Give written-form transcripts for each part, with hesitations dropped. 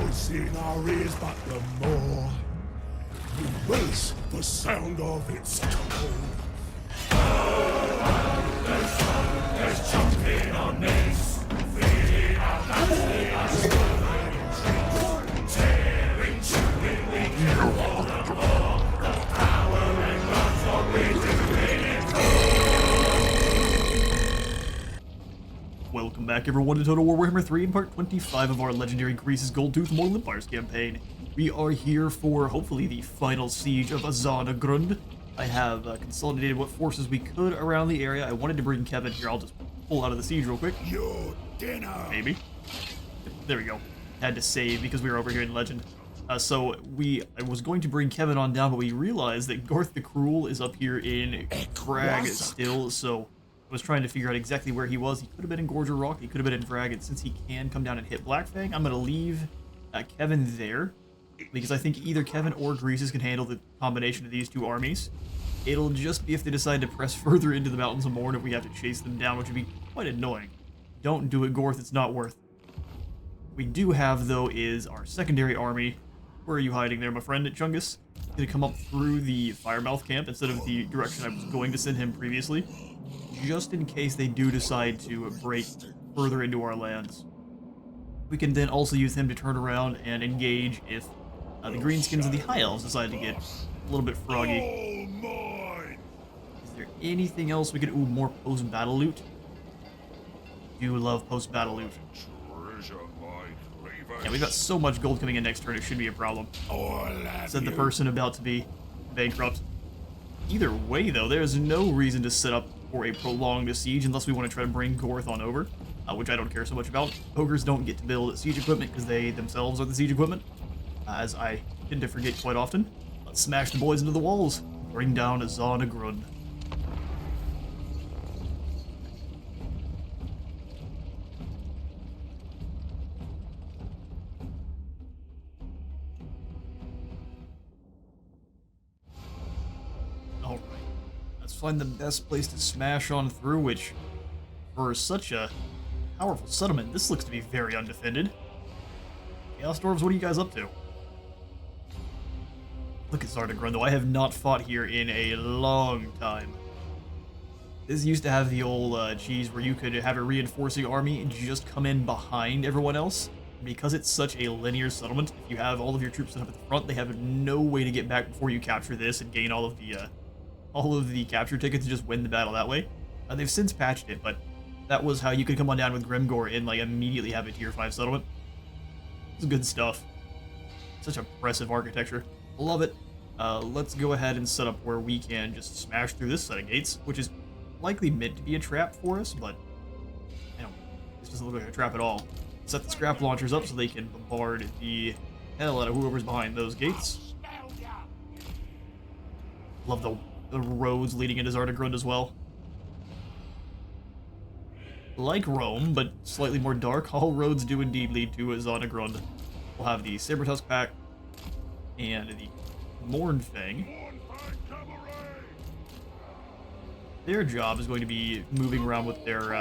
What's in our ears but the more we race the sound of its tone. There's jumping on knees, feeding our backs, tearing, chewing, we kill all the more. The power and love's what we do it for. Welcome back everyone to Total War Warhammer 3 in part 25 of our Legendary Greasus Goldtooth Immortal Empires campaign. We are here for, hopefully, the final siege of Zhar-Naggrund. I have consolidated what forces we could around the area. I wanted to bring Kevin here. I'll just pull out of the siege real quick. Your dinner! Maybe. There we go. Had to save because we were over here in Legend. I was going to bring Kevin on down, but we realized that Gor the Cruel is up here in Vrag still, so I was trying to figure out exactly where he was. He could have been in Gorge Rock, he could have been in Vrag, and since he can come down and hit Blackfang, I'm going to leave Kevin there, because I think either Kevin or Greasus can handle the combination of these two armies. It'll just be if they decide to press further into the Mountains of Morn if we have to chase them down, which would be quite annoying. Don't do it, Gorth, it's not worth. What we do have, though, is our secondary army. Where are you hiding there, my friend, Chungus? Gonna come up through the Firemouth camp instead of the direction I was going to send him previously, just in case they do decide to break further into our lands. We can then also use him to turn around and engage if the Greenskins and the High Elves decide to get a little bit froggy. Is there anything else we could... Ooh, more post-battle loot. Do love post-battle loot. Yeah, we've got so much gold coming in next turn, it shouldn't be a problem. Said the person about to be bankrupt. Either way, though, there's no reason to set up for a prolonged siege unless we want to try to bring Gorth on over, which I don't care so much about. Ogres don't get to build siege equipment because they themselves are the siege equipment, as I tend to forget quite often. Let's smash the boys into the walls. Bring down Zhar-Naggrund. Alright, let's find the best place to smash on through, which, for such a powerful settlement, this looks to be very undefended. Chaos Dwarves, what are you guys up to? Look at Zhar-Naggrund, though. I have not fought here in a long time. This used to have the old cheese where you could have a reinforcing army and just come in behind everyone else. Because it's such a linear settlement, if you have all of your troops set up at the front, they have no way to get back before you capture this and gain all of the capture tickets and just win the battle that way. They've since patched it, but that was how you could come on down with Grimgor and like immediately have a tier 5 settlement. It's good stuff. Such impressive architecture. Love it. Let's go ahead and set up where we can just smash through this set of gates, which is likely meant to be a trap for us, but you know, this doesn't look like a trap at all. Set the scrap launchers up so they can bombard the hell out of whoever's behind those gates. Love the roads leading into Zhar-Naggrund as well. Like Rome, but slightly more dark, all roads do indeed lead to Zhar-Naggrund. We'll have the Saber-Tusk Pack and the Mournfang. Their job is going to be moving around with their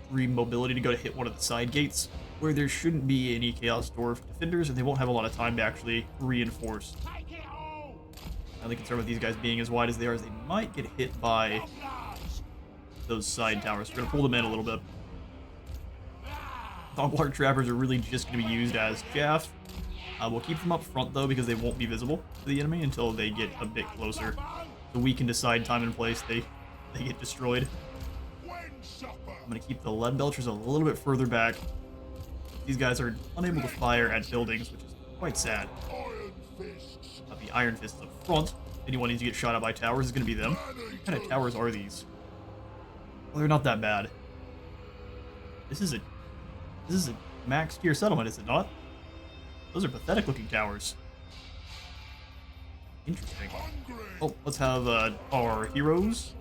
extreme mobility to go to hit one of the side gates, where there shouldn't be any Chaos Dwarf defenders, and they won't have a lot of time to actually reinforce. My only concern with these guys being as wide as they are is they might get hit by those side towers. We're going to pull them in a little bit. Dogwater Trappers are really just going to be used as chaff. We'll keep them up front, though, because they won't be visible to the enemy until they get a bit closer. So we can decide time and place they get destroyed. I'm going to keep the Lead Belchers a little bit further back. These guys are unable to fire at buildings, which is quite sad. The Iron Fists up front. Anyone needs to get shot at by towers is going to be them. What kind of towers are these? Well, they're not that bad. This is a max tier settlement, is it not? Those are pathetic looking towers. Interesting. Oh, let's have our heroes.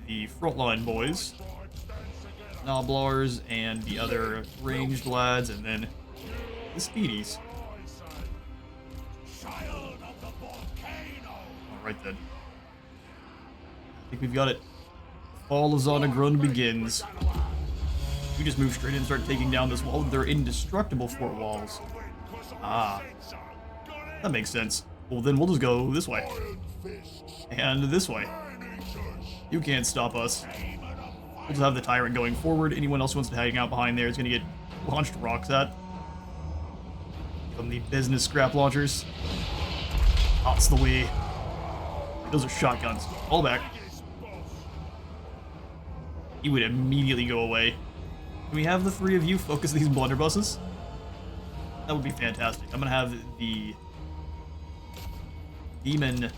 The frontline boys. Noblars and the other ranged lads, and then the speedies. Alright then. I think we've got it. Fall of Zhar-Naggrund begins. We just move straight in and start taking down this wall. They're indestructible fort walls. Ah, that makes sense. Well, then we'll just go this way. And this way. You can't stop us. We'll just have the tyrant going forward. Anyone else who wants to hang out behind there is going to get launched rocks at. From the business scrap launchers. That's the way. Those are shotguns. Fall back. He would immediately go away. Can we have the three of you focus these blunderbusses? That would be fantastic. I'm going to have the demon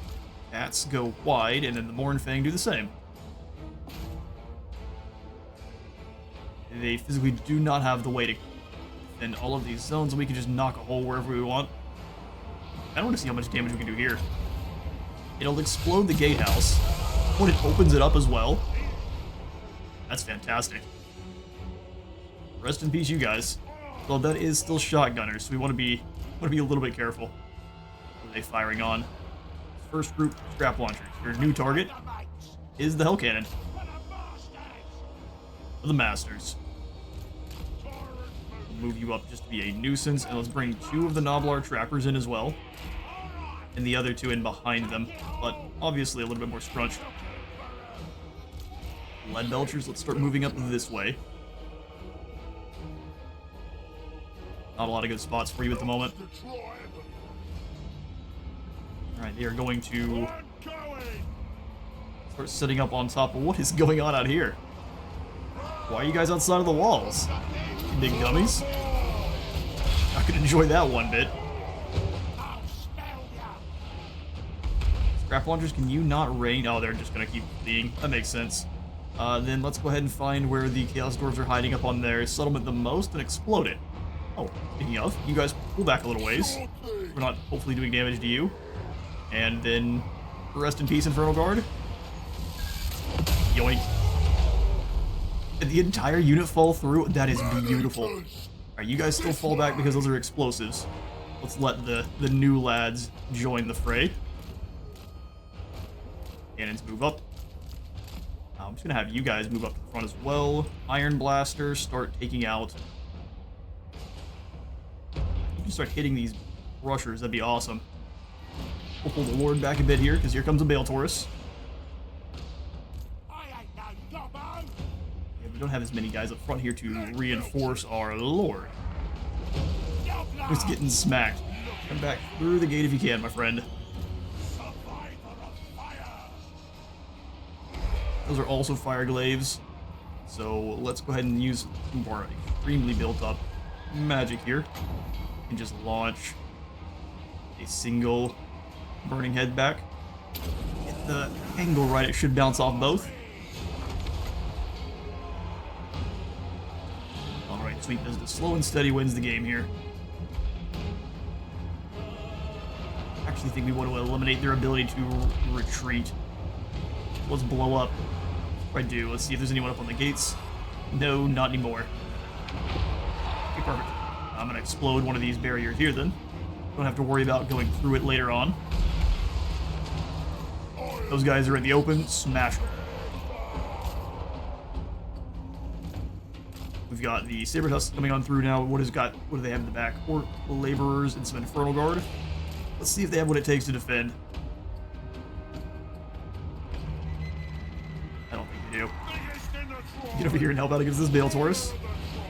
cats go wide, and then the Mornfang do the same. They physically do not have the way to defend all of these zones, and we can just knock a hole wherever we want. I don't want to see how much damage we can do here. It'll explode the gatehouse when it opens it up as well. That's fantastic. Rest in peace, you guys. Well, that is still shotgunners, so we want to be a little bit careful. What are they firing on? First group, scrap launchers. Your new target is the Hell Cannon. The Masters. We'll move you up just to be a nuisance, and let's bring 2 of the Noblar trappers in as well. And the other 2 in behind them, but obviously a little bit more scrunched. Lead Belchers, let's start moving up this way. Not a lot of good spots for you at the moment. Alright, they are going to start setting up on top of what is going on out here. Why are you guys outside of the walls? You big dummies. I could enjoy that one bit. Scrap launchers, can you not rain? Oh, they're just gonna keep fleeing. That makes sense. Then let's go ahead and find where the Chaos Dwarves are hiding up on their settlement the most and explode it. Oh, speaking of, you guys pull back a little ways. We're not hopefully doing damage to you. And then, rest in peace, Infernal Guard. Yoink. Did the entire unit fall through? That is beautiful. Alright, you guys still fall back because those are explosives. Let's let the new lads join the fray. Cannons move up. I'm just going to have you guys move up to the front as well. Iron Blaster, start taking out... You can start hitting these rushers, that'd be awesome. We'll pull the Lord back a bit here, because here comes a Bale Taurus. Yeah, we don't have as many guys up front here to reinforce our Lord. Just getting smacked. Come back through the gate if you can, my friend. Those are also fire glaives. So let's go ahead and use some of our extremely built up magic here. And just launch a single burning head back. Get the angle right, it should bounce off both. Alright, sweet business. Slow and steady wins the game here. I actually think we want to eliminate their ability to retreat. Let's blow up. I do. Let's see if there's anyone up on the gates. No, not anymore. Okay, perfect. I'm gonna explode one of these barriers here then. Don't have to worry about going through it later on. Those guys are in the open. Smash them. We've got the Saber Tusks coming on through now. What do they have in the back? Orc Laborers and some Infernal Guard. Let's see if they have what it takes to defend. Get over here and help out against this Bale Taurus.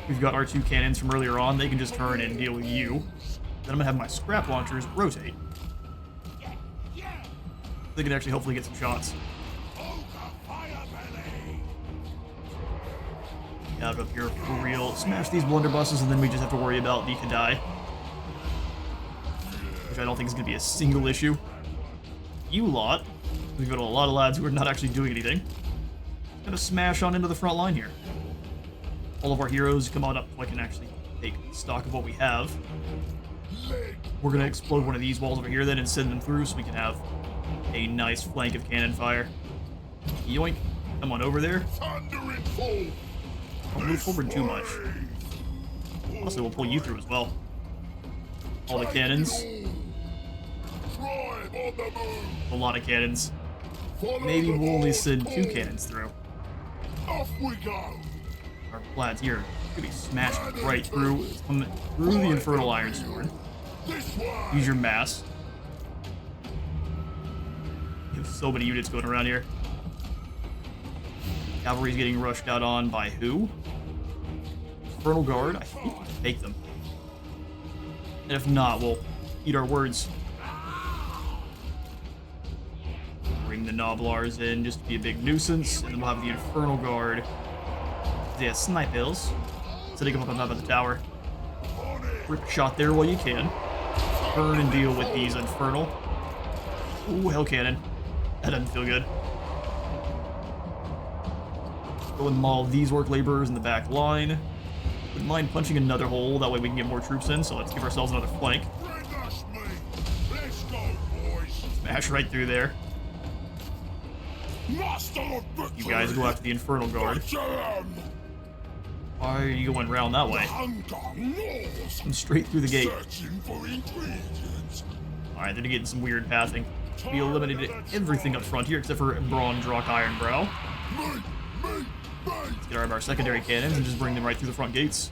We've got our 2 cannons from earlier on. They can just turn and deal with you. Then I'm gonna have my scrap launchers rotate. They can actually hopefully get some shots. Get up here for real. Smash these blunderbusses, and then we just have to worry about the Kadai, which I don't think is gonna be a single issue. You lot. We've got a lot of lads who are not actually doing anything. Gonna smash on into the front line here. All of our heroes come on up so I can actually take stock of what we have. We're gonna explode one of these walls over here then and send them through so we can have a nice flank of cannon fire. Yoink. Come on over there. Don't move forward too much. Also, we'll pull you through as well. All the cannons. A lot of cannons. Maybe we'll only send 2 cannons through. Off we go. Our lads here could be smashed right through. Come through the Infernal Iron Sword. Use your mass. You have so many units going around here. Cavalry's getting rushed out on by who? Infernal Guard? I think we can take them. And if not, we'll eat our words. Bring the Noblars in just to be a big nuisance, and then we'll have the Infernal Guard. Yeah, snipers. Setting them up on top of the tower. Rip a shot there while you can. Burn and deal with these Infernal. Ooh, Hell Cannon. That doesn't feel good. Go and maul these Orc Laborers in the back line. Wouldn't mind punching another hole, that way we can get more troops in, so let's give ourselves another flank. Smash right through there. You guys go after the Infernal Guard. Why are you going round that way? Come straight through the gate. Alright, they're getting some weird pathing. We eliminated everything up front here except for Braun Drock Ironbrow. Let's get our secondary cannons and just bring them right through the front gates.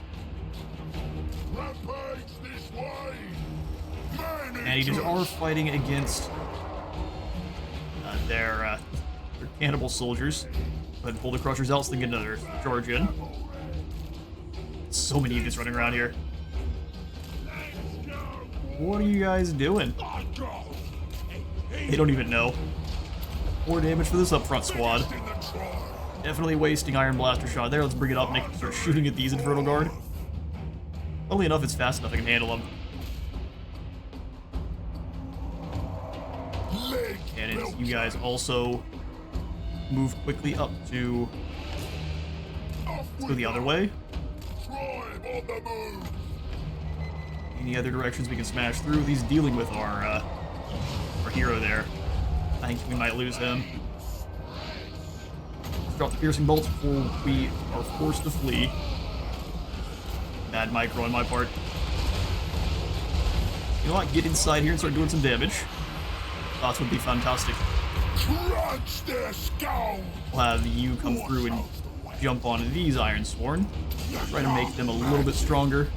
And Eaters are fighting against their cannibal soldiers. Go ahead and pull the Crushers out so they can get another charge in. So many units running around here. What are you guys doing? They don't even know. More damage for this up front squad. Definitely wasting Iron Blaster shot there. Let's bring it up and start shooting at these Infernal Guard. Funnily enough, it's fast enough I can handle them. Cannons, you guys also move quickly up to... Let's go the other way. Any other directions we can smash through? He's dealing with our hero there. I think we might lose him. Let's drop the piercing bolts before we are forced to flee. Bad micro on my part. You know what? Get inside here and start doing some damage. Thoughts would be fantastic. We'll have you come through and jump on these Ironsworn. Try to make them a little bit stronger.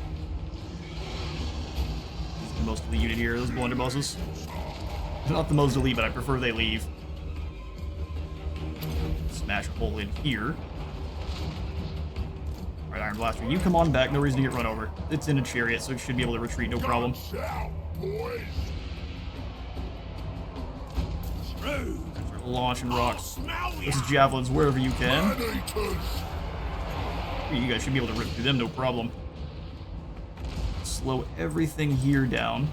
Most of the unit here, those blunderbusses. They're not the most elite, but I prefer they leave. Smash a hole in here. Alright, Iron Blaster, you come on back, no reason to get run over. It's in a chariot, so it should be able to retreat, no problem. Start launching rocks. Those javelins wherever you can. You guys should be able to rip through them, no problem. Slow everything here down.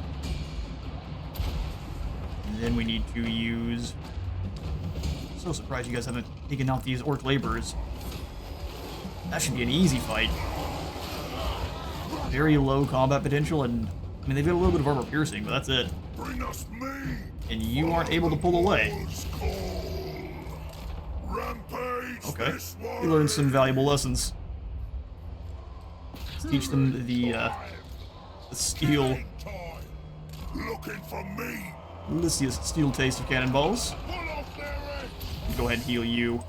And then we need to use... So surprised you guys haven't taken out these Orc Laborers. That should be an easy fight. Very low combat potential, and I mean they've got a little bit of armor piercing, but that's it. And you aren't able to pull away. Okay, we learned some valuable lessons. Let's teach them the steel. Delicious steel taste of cannonballs. Go ahead and heal you.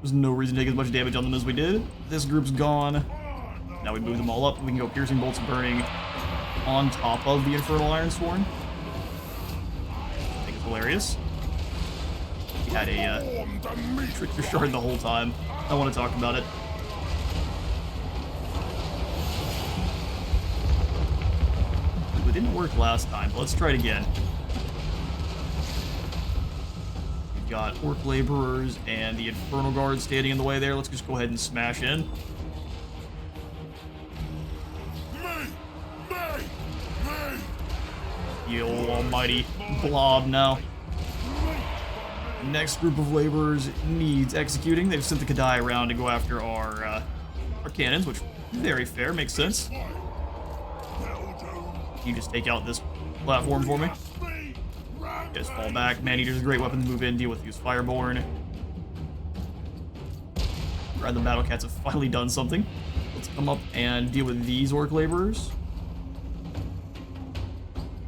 There's no reason to take as much damage on them as we did. This group's gone. Now we move them all up. We can go piercing bolts burning on top of the Infernal Ironsworn. I think it's hilarious. He had a trickster shard the whole time. I want to talk about it. It didn't work last time, but let's try it again. We've got Orc Laborers and the Infernal Guard standing in the way there. Let's just go ahead and smash in. The old almighty blob now. Next group of laborers needs executing. They've sent the Kadai around to go after our cannons, which very fair, makes sense. You just take out this platform for me. Just fall back. Man-Eater's a great weapon to move in, deal with these Fireborn. Glad the Battle Cats have finally done something. Let's come up and deal with these Orc Laborers.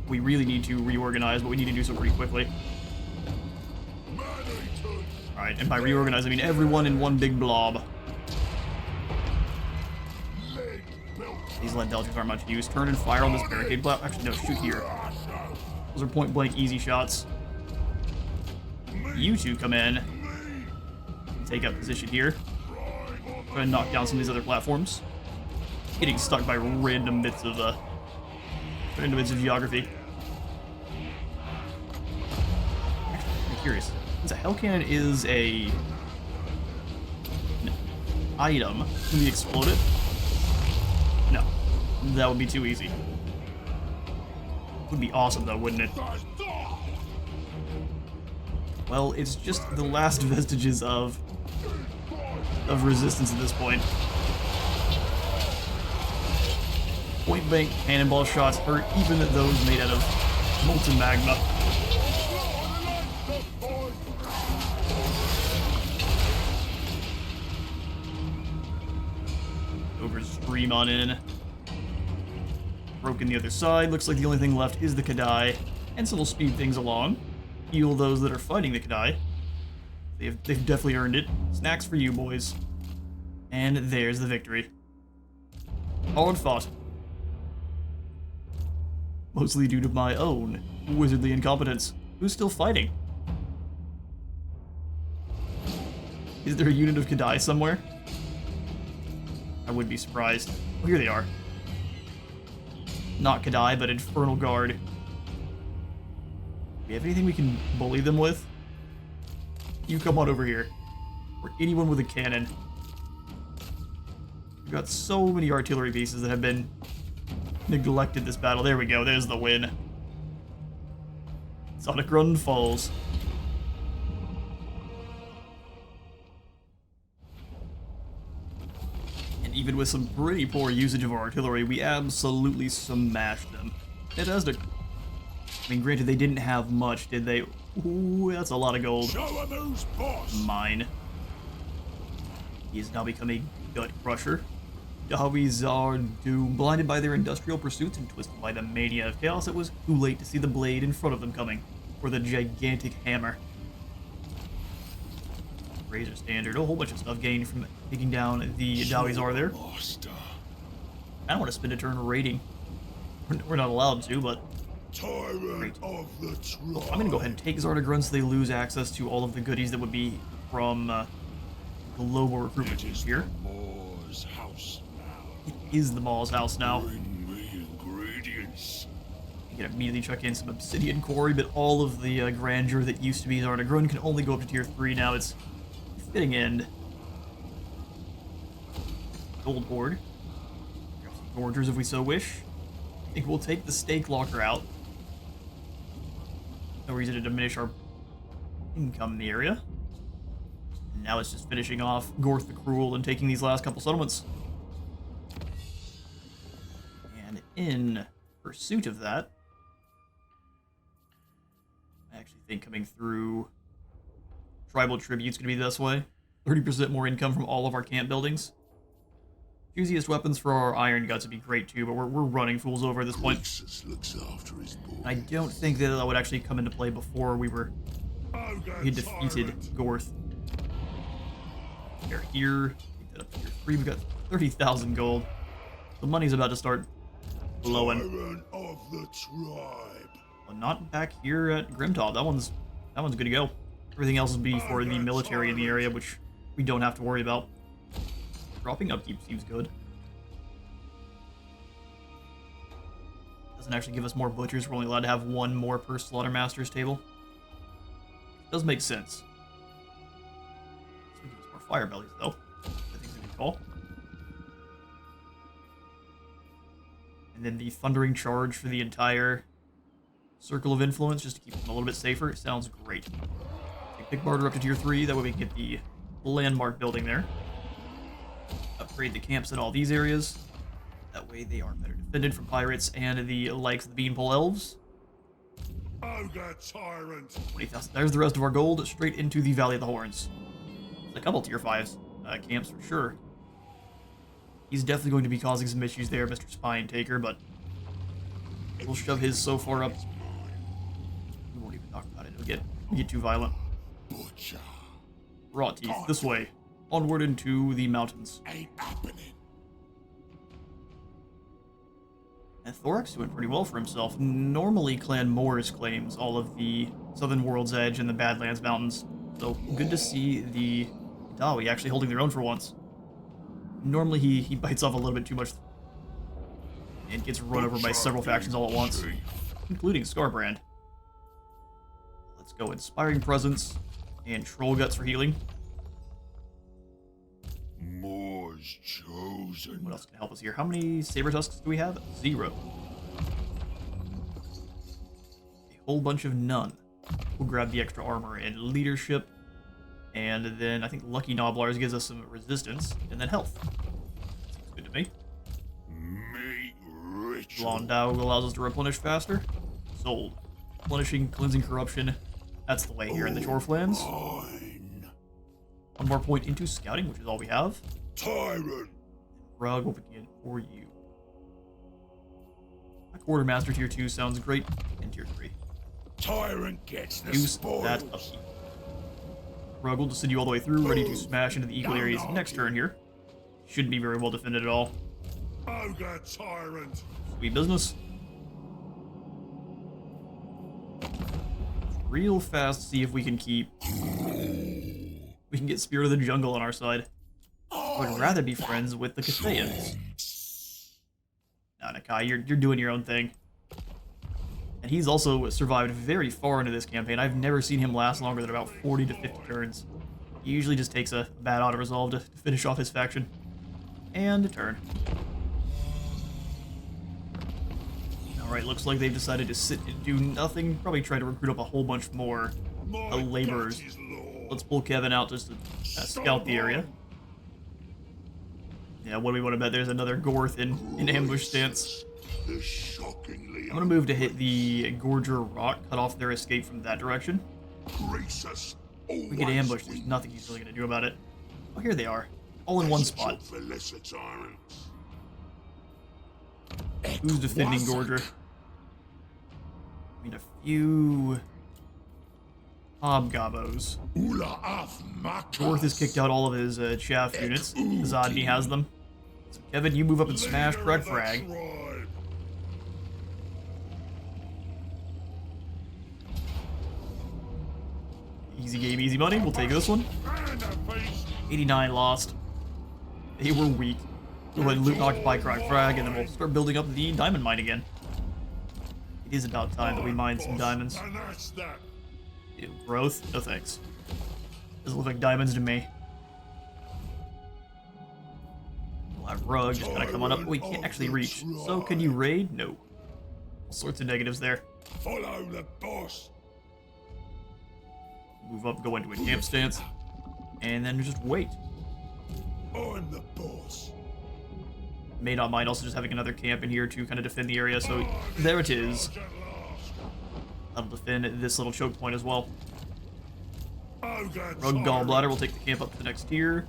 We really need to reorganize, but we need to do so pretty quickly. Alright, and by reorganize, I mean everyone in one big blob. These lead belchers aren't much use. Turn and fire on this barricade. Well, actually, no, shoot here. Those are point-blank easy shots. You two come in. Take up position here. Try to knock down some of these other platforms. Getting stuck by random bits of geography. I'm curious. Since a hell cannon is an item, can we explode it? No. That would be too easy. Would be awesome though, wouldn't it? Well, it's just the last vestiges of resistance at this point. Point blank cannonball shots hurt even those made out of molten magma. Ogres stream on in. Broken the other side. Looks like the only thing left is the Kadai. And so we'll speed things along. Heal those that are fighting the Kadai. They've definitely earned it. Snacks for you, boys. And there's the victory. Hard fought. Mostly due to my own wizardly incompetence. Who's still fighting? Is there a unit of Kadai somewhere? I would be surprised. Oh, here they are. Not Kadai, but Infernal Guard. Do we have anything we can bully them with? You come on over here. Or anyone with a cannon. We've got so many artillery pieces that have been neglected this battle. There we go, there's the win. Zhar-Naggrund falls. And even with some pretty poor usage of our artillery, we absolutely smashed them. It has to... I mean, granted, they didn't have much, did they? Ooh, that's a lot of gold. Mine. He has now become a gut crusher. Dawi's are doomed. Blinded by their industrial pursuits and twisted by the mania of chaos, it was too late to see the blade in front of them coming, or the gigantic hammer. Razor standard, a whole bunch of stuff gained from taking down the Dawi's are there. I don't want to spend a turn raiding. We're not allowed to, but... Great. I'm going to go ahead and take Zhar-Naggrund so they lose access to all of the goodies that would be from the global recruitment teams here. It is the Mall's house now. You can immediately chuck in some obsidian quarry, but all of the grandeur that used to be Zhar-Naggrund can only go up to tier 3 now. It's a fitting end. Gold hoard. Gorgers if we so wish. I think we'll take the stake locker out. No reason to diminish our income in the area. And now it's just finishing off Gor the Cruel and taking these last couple settlements. And in pursuit of that, I actually think coming through tribal tribute's going to be the best way. 30% more income from all of our camp buildings. Juiciest weapons for our iron guts would be great too, but we're running fools over at this point. I don't think that would actually come into play before we had defeated Gorth. They're here. Take that up to tier 3. We've got 30,000 gold. The money's about to start blowing. Well, not back here at Grimtop. That one's good to go. Everything else will be for the military in the area, which we don't have to worry about. Dropping upkeep seems good. Doesn't actually give us more butchers. We're only allowed to have one more per slaughtermaster's table. Does make sense. This will give us more fire bellies, though. I think it's a good call. And then the thundering charge for the entire circle of influence, just to keep them a little bit safer. Sounds great. Take Pick Barter up to tier 3. That way we can get the landmark building there. Upgrade the camps in all these areas. That way they are better defended from pirates and the likes of the Beanpole Elves. Ogre tyrant. 20,000. There's the rest of our gold straight into the Valley of the Horns. A couple tier 5s camps for sure. He's definitely going to be causing some issues there, Mr. Spine Taker, but we'll shove his so far up. We won't even talk about it. It'll get too violent. Butcher. Raw teeth. This way. Onward into the mountains. Ain't happening. And Thorax doing pretty well for himself. Normally, Clan Moors claims all of the Southern World's Edge and the Badlands Mountains. So good to see the Dawi actually holding their own for once. Normally he bites off a little bit too much and gets run over by several factions all at once, including Scarbrand. Let's go Inspiring Presence and Troll Guts for healing. Moors chosen. What else can help us here? How many Saber Tusks do we have? 0. A whole bunch of none. We'll grab the extra armor and leadership. And then I think Lucky Noblars gives us some resistance and then health. Seems good to me. Meat rich. Blondau allows us to replenish faster. Sold. Replenishing, cleansing corruption. That's the way here in the Chorflands. Fine. One more point into scouting, which is all we have. Tyrant. Rug will begin for you. A Quartermaster tier 2 sounds great. And tier 3. Tyrant gets the Use that spoils. upkeep. Rug will just send you all the way through, ready to smash into the equal areas next turn here. Shouldn't be very well defended at all. Ogre tyrant. Sweet business. Real fast, see if we can keep... We can get Spirit of the Jungle on our side. I would rather be friends with the Cathayans. Nah, Nakai, you're doing your own thing. And he's also survived very far into this campaign. I've never seen him last longer than about 40 to 50 turns. He usually just takes a bad auto-resolve to finish off his faction. And a turn. Alright, looks like they've decided to sit and do nothing. Probably try to recruit up a whole bunch more laborers. Let's pull Kevin out just to scout the area. Yeah, what do we want to bet? There's another Gorth in ambush stance. I'm gonna move to hit the Gorger Rock, cut off their escape from that direction. Greasus. If we get ambushed, there's nothing he's really gonna do about it. Oh, here they are. All in one spot. Who's defending Gorger? I mean, a few... Hobgobbos. Gorth has kicked out all of his chaff units. Zodney has them. So Kevin, you move up and smash Krug Frag. Easy game, easy money. We'll take this one. 89 lost. They were weak. Go ahead and loot and occupy Krug Frag, and then we'll start building up the diamond mine again. It is about time that we mine some diamonds. Ew, growth? No thanks. Doesn't look like diamonds to me. We'll have Rug just kind of come on up. We can't actually reach. So can you raid? No. All sorts of negatives there. Follow the boss. Move up, go into a camp stance, and then just wait. I'm the boss. May not mind also just having another camp in here to kind of defend the area, so there it is. That'll defend this little choke point as well. Rug Gallbladder will take the camp up to the next tier,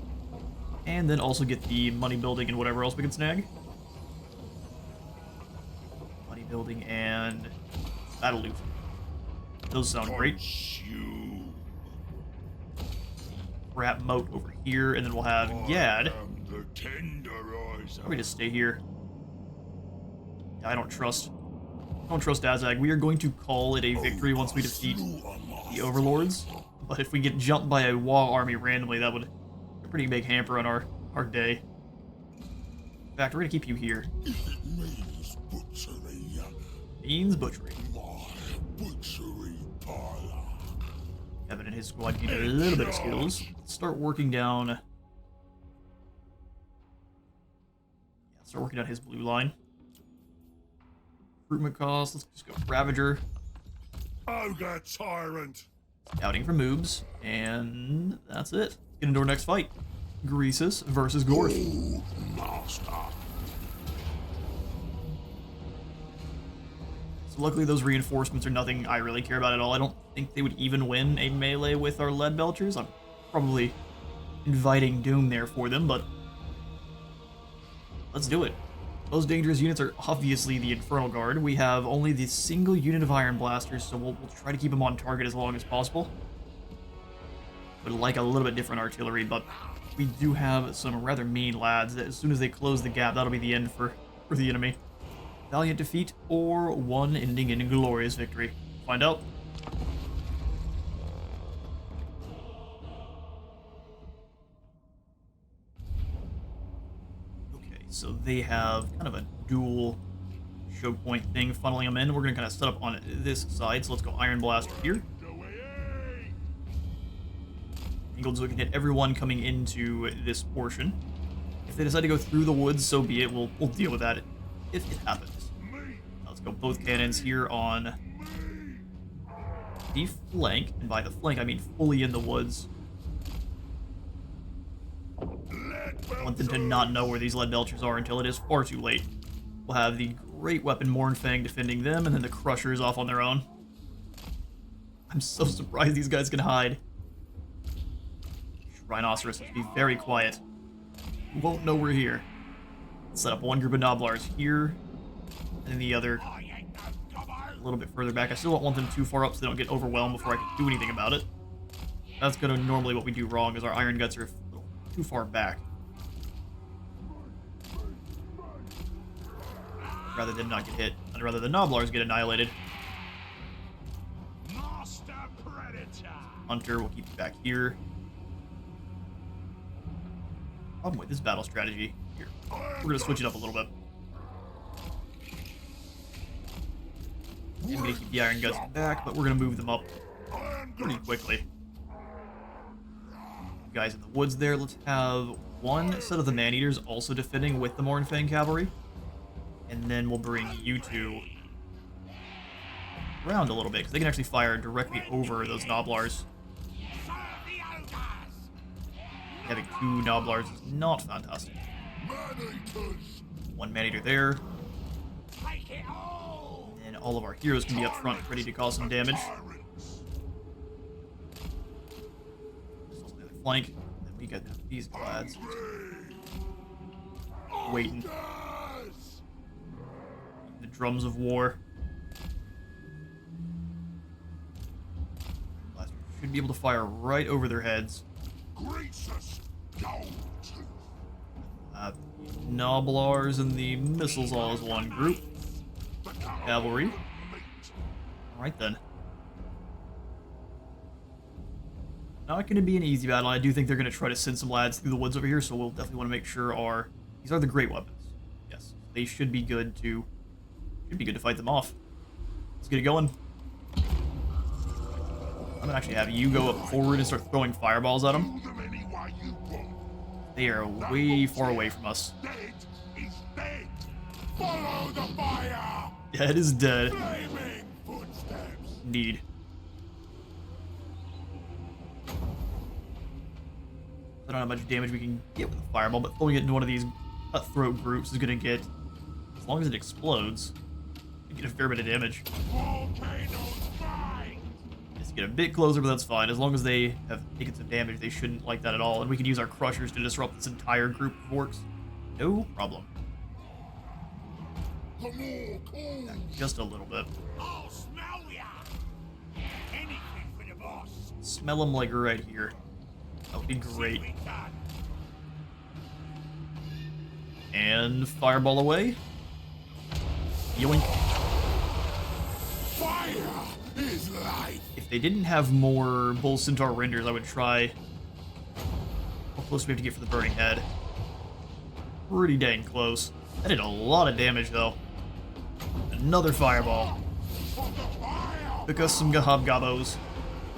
and then also get the money building and whatever else we can snag. Money building and battle loot. Those sound great. Rat Moat over here, and then we'll have Gad. We just stay here. Yeah, I don't trust Azag. We are going to call it a victory once we defeat the Overlords. But if we get jumped by a Wa army randomly, that would be a pretty big hamper on our day. In fact, we're gonna keep you here. Beans Butchery. Kevin and his squad need a little bit of skills. Let's start working down. Yeah, start working down his blue line. Recruitment cost. Let's just go Ravager. Ogre tyrant. Scouting for moves, and that's it. Get into our next fight. Greasus versus Gorth. Master. So luckily those reinforcements are nothing I really care about at all. I don't think they would even win a melee with our lead belchers. I'm probably inviting doom there for them, but let's do it. Those dangerous units are obviously the Infernal Guard. We have only the single unit of Iron Blasters, so we'll try to keep them on target as long as possible. Would like a little bit different artillery, but we do have some rather mean lads that as soon as they close the gap, that'll be the end for the enemy. valiant defeat or one ending in glorious victory. Find out. Okay, so they have kind of a dual choke point thing funneling them in. We're going to kind of set up on this side, so let's go Iron Blaster here. Angled so we can hit everyone coming into this portion. If they decide to go through the woods, so be it. We'll deal with that if it happens. Let's go both cannons here on the flank, and by the flank I mean fully in the woods. I want them to not know where these lead belchers are until it is far too late. We'll have the great weapon Mournfang defending them, and then the Crushers off on their own. I'm so surprised these guys can hide. Rhinoceros will be very quiet. We won't know we're here. Set up one group of Gnoblars here, and then the other a little bit further back. I still don't want them too far up so they don't get overwhelmed before I can do anything about it. That's gonna normally what we do wrong, is our Iron Guts are a little too far back. Rather than not get hit, I'd rather the Gnoblars get annihilated. Hunter will keep you back here. Problem with this battle strategy here. We're gonna switch it up a little bit. I'm gonna keep the Iron Guts back, but we're gonna move them up pretty quickly. Guys in the woods there. Let's have one set of the Man-Eaters also defending with the Mournfang Cavalry. And then we'll bring you two around a little bit, because they can actually fire directly over those Gnoblars. Having two Gnoblars is not fantastic. One Man-Eater there. And all of our heroes can be up front, ready to cause some damage. Flank. And then we got these lads waiting. The drums of war. Should be able to fire right over their heads. Greasus Goldtooth. Gnoblars and the missiles all as one group. Cavalry. Alright then. Not going to be an easy battle. I do think they're going to try to send some lads through the woods over here, so we'll definitely want to make sure these are the great weapons. Yes, they should be good to fight them off. Let's get it going. I'm gonna actually have you go up forward and start throwing fireballs at them. They are way far away from us. Follow the fire. Dead is dead. Indeed. I don't know how much damage we can get with a fireball, but throwing it into one of these cutthroat groups is gonna get, as long as it explodes, you get a fair bit of damage. Just get a bit closer, but that's fine. As long as they have taken some damage, they shouldn't like that at all. And we can use our Crushers to disrupt this entire group of orcs. No problem. Just a little bit. I'll smell ya. Anything for the boss. Smell them like right here. That would be great. And fireball away. Yoink. Fire is life. If they didn't have more Bull Centaur renders, I would try. How close do we have to get for the burning head? Pretty dang close. That did a lot of damage though. Another fireball. Took us some hobgobbos.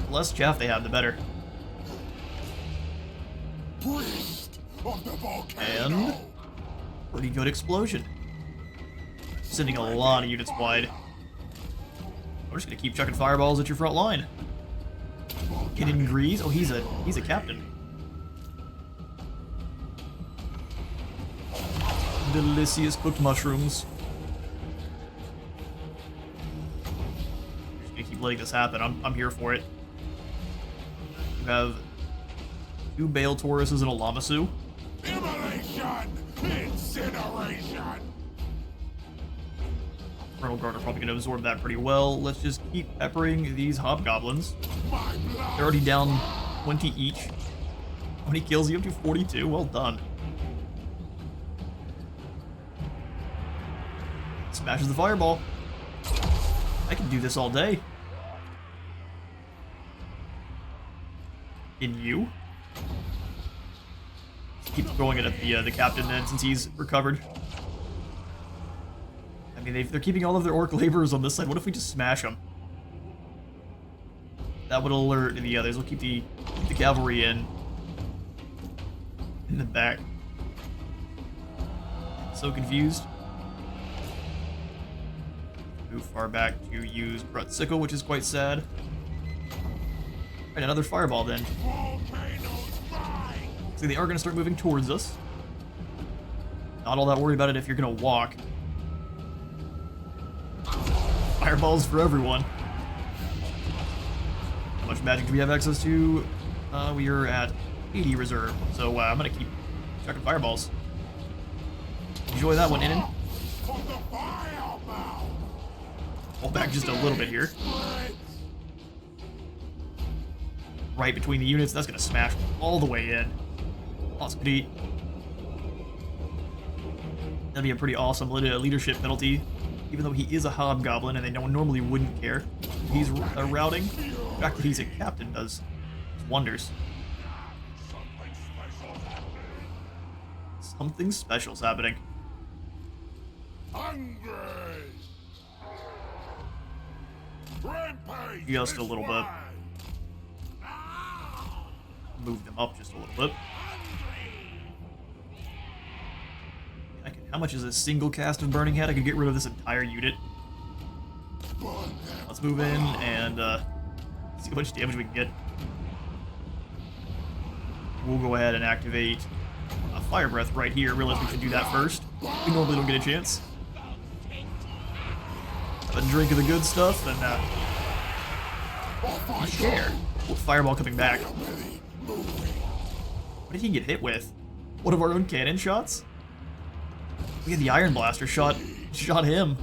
The less chaff they have, the better. And pretty good explosion. Sending a lot of units wide. We're just gonna keep chucking fireballs at your front line. Hidden Grease? Oh, he's a captain. Delicious cooked mushrooms. Just gonna keep letting this happen. I'm here for it. You have 2 Bale Tauruses and a Lamasu. Immolation! Incineration! Colonel Guard are probably going to absorb that pretty well. Let's just keep peppering these hobgoblins. They're already down 20 each. How many kills? You have to 42. Well done. Smashes the fireball. I can do this all day. In you? Keep throwing it at the captain then, since he's recovered. I mean, they're keeping all of their orc laborers on this side. What if we just smash them? That would alert the others. We'll keep the cavalry in the back. So confused. Move far back to use Grut Sickle, which is quite sad. Right, another fireball then. So they are going to start moving towards us. Not all that worried about it if you're going to walk. Fireballs for everyone. How much magic do we have access to? We are at 80 reserve, so I'm going to keep chucking fireballs. Enjoy that one, Innen. Pull back just a little bit here. Right between the units, that's going to smash all the way in. Awesome. That'd be a pretty awesome leadership penalty, even though he is a hobgoblin and they normally wouldn't care. He's routing. The fact that he's a captain does wonders. Something special's happening. Just a little bit. Move them up just a little bit. How much is a single cast of Burning Head? I could get rid of this entire unit. Let's move in and see how much damage we can get. We'll go ahead and activate a Fire Breath right here. Realize we should do that first. We normally don't get a chance. Have a drink of the good stuff and share. Oh, fireball coming back. What did he get hit with? One of our own cannon shots? We had the Iron Blaster shot him.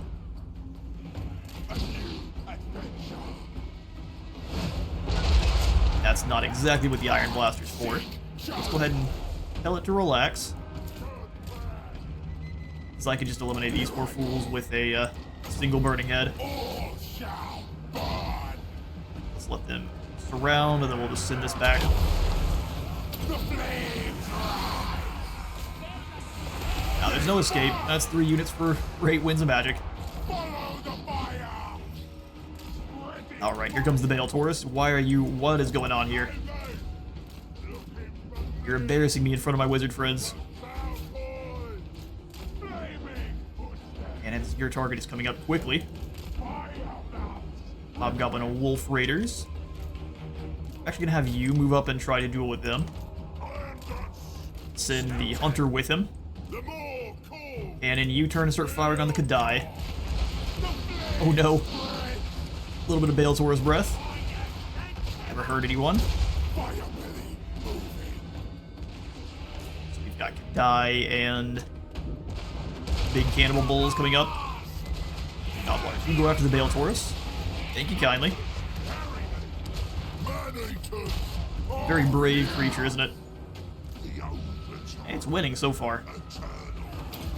That's not exactly what the Iron Blaster's for. Let's go ahead and tell it to relax. So I could just eliminate these poor fools with a single Burning Head. Let's let them surround, and then we'll just send this back. Now, there's no escape. That's 3 units for 8 winds of magic. Alright, here comes the Bale Taurus. Why are you... What is going on here? You're embarrassing me in front of my wizard friends. And your target is coming up quickly. Hobgoblin and Wolf Raiders. I'm actually gonna have you move up and try to duel with them. Send the Hunter with him. And in U-turn and start firing on the Kadai. Oh no. A little bit of Bale Taurus breath. Never hurt anyone. So we've got Kadai and big cannibal bulls coming up. Goblin, you can go after the Bale Taurus. Thank you kindly. Very brave creature, isn't it? And it's winning so far.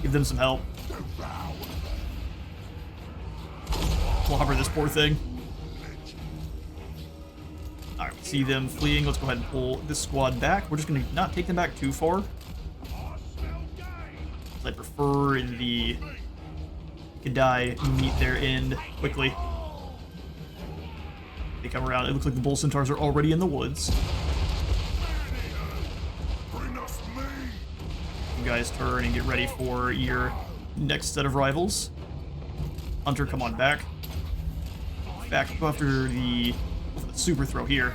Give them some help. Clobber this poor thing. Alright, we see them fleeing. Let's go ahead and pull this squad back. We're just going to not take them back too far. I prefer in the Kadai meet their end quickly. They come around. It looks like the Bull Centaurs are already in the woods. You guys turn and get ready for your next set of rivals. Hunter, come on back. Back after the super throw here.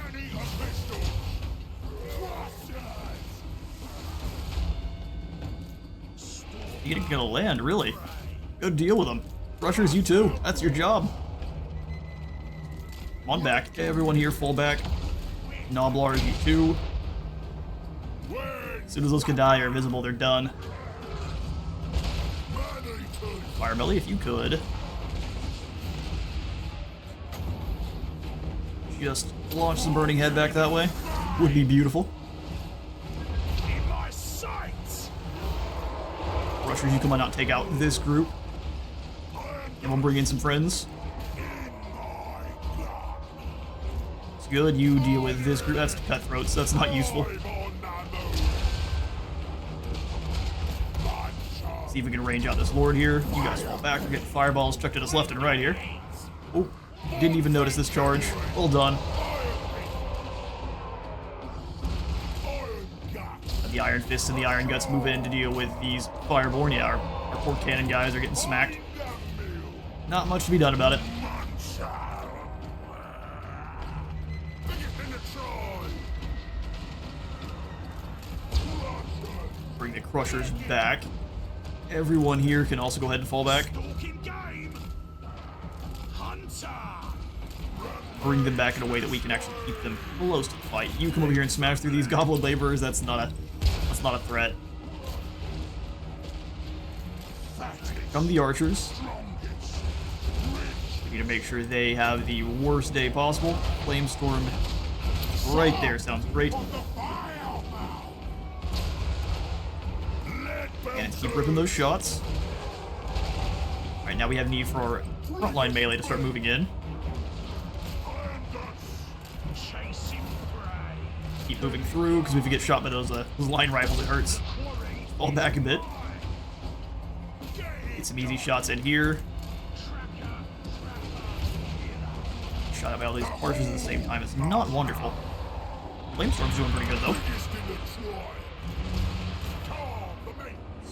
You're gonna land, really? Go deal with them. Rushers, you too. That's your job. Come on back. Okay, everyone here, full back. Noblar, you too. As soon as those Kadai are visible, they're done. Firebelly, if you could. Just launch some Burning Head back that way. Would be beautiful. Rushers, you come on out, take out this group. And we'll bring in some friends. It's good. You deal with this group. That's cutthroats. That's not useful. See if we can range out this lord here. You guys fall back. We're getting fireballs chucked at us left and right here. Oh, didn't even notice this charge. Well done. The Iron Fists and the Iron Guts move in to deal with these Fireborn. Yeah, our poor cannon guys are getting smacked. Not much to be done about it. Bring the Crushers back. Everyone here can also go ahead and fall back. Bring them back in a way that we can actually keep them close to the fight. You come over here and smash through these Goblin Laborers. That's not a threat. Come the Archers. We need to make sure they have the worst day possible. Flamestorm right there sounds great. And keep ripping those shots. Alright, now we have need for our frontline melee to start moving in. Keep moving through, because if you get shot by those line rifles, it hurts. Fall back a bit. Get some easy shots in here. Shot out by all these archers at the same time. It's not wonderful. Flamestorm's doing pretty good, though.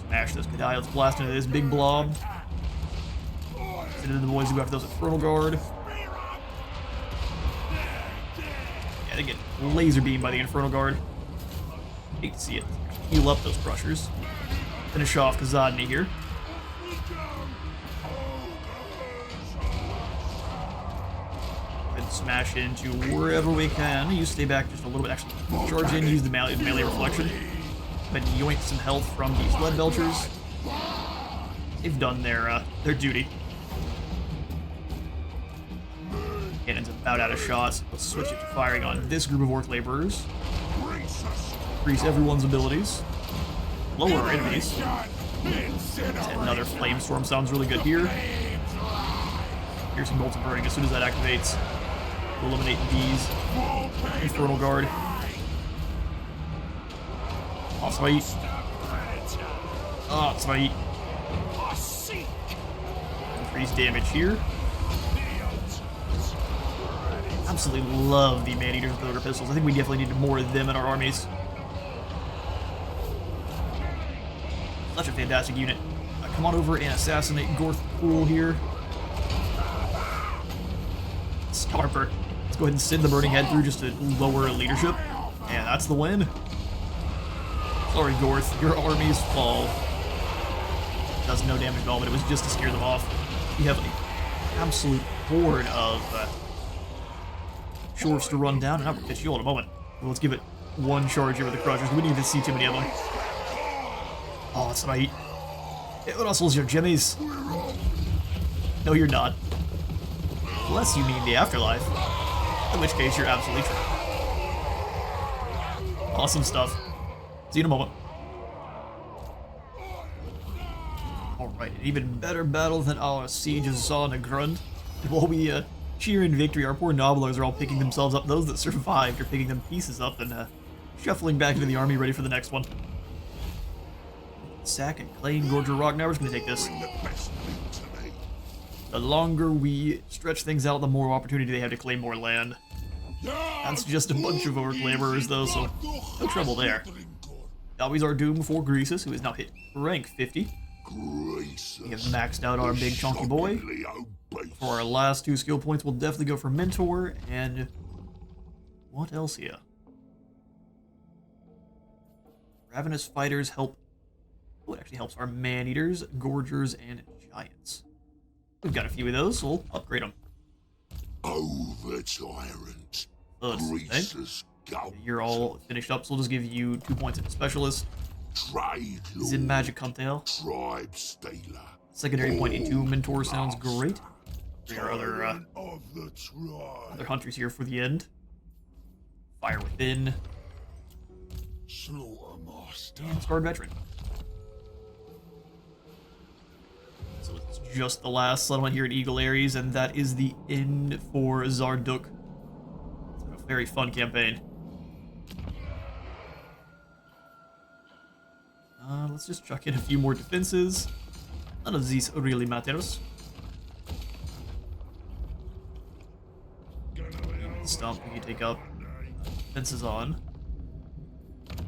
Smash those Cadiles, blast into this big blob. Send into the boys who go after those Infernal Guard. Yeah, they get laser beamed by the Infernal Guard. Hate to see it. Heal up those Crushers. Finish off Kazadni here. And smash into wherever we can. You stay back just a little bit. Actually, charge in, use the melee reflection. But yoink some health from these Lead Belchers. They've done their duty. Cannon's about out of shots. Let's switch it to firing on this group of Orc Laborers. Increase everyone's abilities. Lower our enemies. Another Flamestorm sounds really good here. Piercing Bolts of Burning as soon as that activates. We'll eliminate these Infernal Guard. Awesome. Awesome. Increase damage here. Absolutely love the Man-Eaters with Ogre Pistols. I think we definitely need more of them in our armies. Such a fantastic unit. Come on over and assassinate Gor the Cruel here. Starper. Let's go ahead and send the Burning Head through just to lower leadership. And that's the win. Sorry, Gorth, your armies fall. Does no damage at all, but it was just to scare them off. We have an absolute horde of shorts to run down, and I'll catch you all in a moment. Well, let's give it one charge here with the Crushers. We need to see too many of them. Oh, that's right. What else was your jimmies? No, you're not. Unless you mean the afterlife. In which case, you're absolutely true. Awesome stuff. See you in a moment. Alright, an even better battle than our siege of Zhar-Naggrund. While we cheer in victory, our poor Nobblers are all picking themselves up. Those that survived are picking them pieces up and shuffling back into the army ready for the next one. Sack and Clay and Gorger Rock. Now we're just going to take this. The longer we stretch things out, the more opportunity they have to claim more land. That's just a bunch of Orc Laborers though, so no trouble there. Always our doom for Greasus, who is now hit rank 50. We have maxed out our big chunky boy. For our last two skill points, we'll definitely go for Mentor and... what else here? Ravenous Fighters help... oh, it actually helps our Man-Eaters, Gorgers, and Giants. We've got a few of those, so we'll upgrade them. Over tyrant. You're all finished up, so we'll just give you 2 points as a specialist. Trade Zim Magic Comtail. Tribe Stealer. Secondary point into Mentor sounds great. There are other hunters here for the end. Fire Within. Slaughtermaster. And Scarred Veteran. So let's just the last settlement here at Eagle Ares, and that is the end for Zhar-Naggrund. It's been a very fun campaign. Let's just chuck in a few more defenses. None of these really matters. Stomp we can take up. Defenses on. So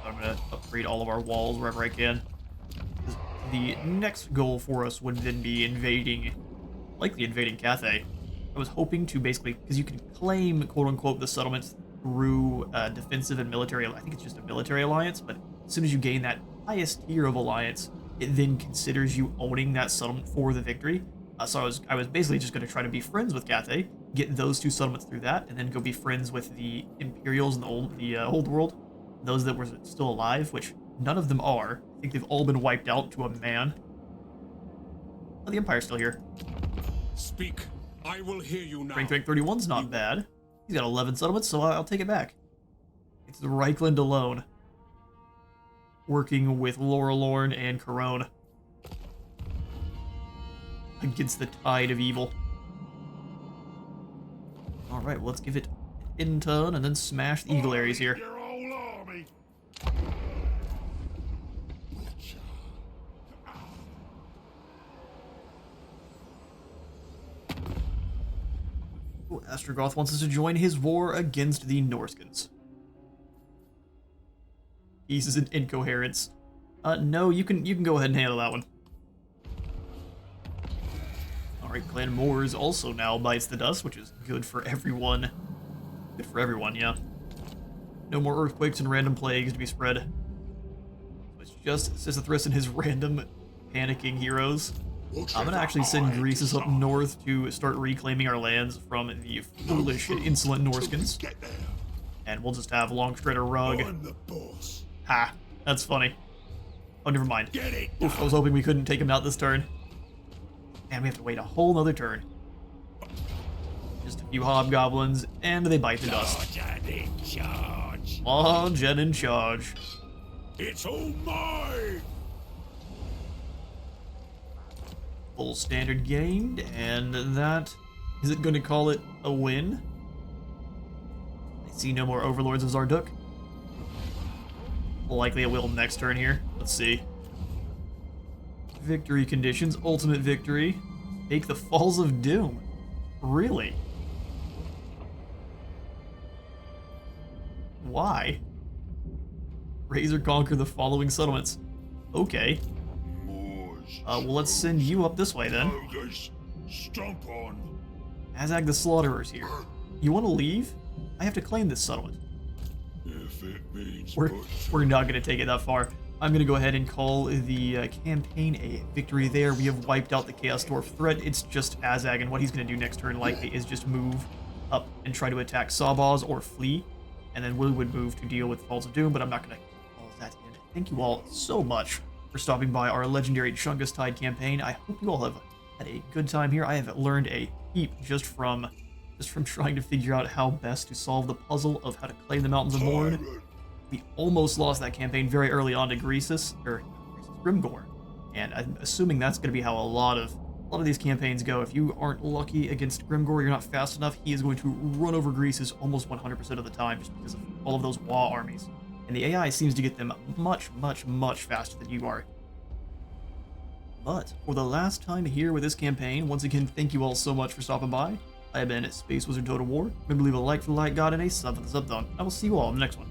I'm gonna upgrade all of our walls wherever I can. The next goal for us would then be invading, likely invading Cathay. I was hoping to basically, because you can claim quote-unquote the settlements through defensive and military, I think it's just a military alliance, but as soon as you gain that highest tier of alliance, it then considers you owning that settlement for the victory. So I was basically just going to try to be friends with Cathay, get those two settlements through that, and then go be friends with the Imperials in the old world, those that were still alive, which none of them are. I think they've all been wiped out to a man. Oh, the Empire's still here. Speak. I will hear you now. Rank 31's not bad. He's got 11 settlements, so I'll take it back. It's the Reichland alone, working with Lorelorn and Corone against the tide of evil. Alright, well, let's give it an turn and then smash the Eagle Ares here. Your whole army. Ooh, Astrogoth wants us to join his war against the Norskins. Pieces and incoherence. No, you can go ahead and handle that one. Alright, Clan Moors also now bites the dust, which is good for everyone. Good for everyone, yeah. No more earthquakes and random plagues to be spread. It's just Sisythris and his random panicking heroes. I'm gonna actually send Greasus up north to start reclaiming our lands from the foolish and insolent Norskins. Get there. And we'll just have Longstrider Rug. I'm the boss. Ha, that's funny. Oh, never mind. Get it. Oof, I was hoping we couldn't take him out this turn. And we have to wait a whole nother turn. Just a few hobgoblins, and they bite the dust. Lord in charge. Large and in charge. It's all mine. Full standard gained, and that... Is it going to call it a win? I see no more Overlords of Zhar-Naggrund. Likely it will next turn here. Let's see. Victory conditions. Ultimate victory. Take the Falls of Doom. Really? Why? Raise or conquer the following settlements. Okay. Moors. Well, let's send you up this way then. Ogres. Stomp on. Azag the Slaughterer's here. You want to leave? I have to claim this settlement. If it means We're not going to take it that far. I'm going to go ahead and call the campaign a victory there. We have wiped out the Chaos Dwarf threat. It's just Azag, and what he's going to do next turn likely is just move up and try to attack Sawboss or flee. And then we would move to deal with Falls of Doom, but I'm not going to call that in. Thank you all so much for stopping by our legendary Chungus Tide campaign. I hope you all have had a good time here. I have learned a heap just from trying to figure out how best to solve the puzzle of how to claim the Mountains of Morn. We almost lost that campaign very early on to Grimgor, and I'm assuming that's going to be how a lot of these campaigns go. If you aren't lucky against Grimgor, you're not fast enough, he is going to run over Greasus almost 100% of the time just because of all of those Wa armies. And the AI seems to get them much, much, much faster than you are. But for the last time here with this campaign, once again, thank you all so much for stopping by. I have been Space Wizard Total War. Remember to leave a like for the like god and a sub for the sub thumb. I will see you all in the next one.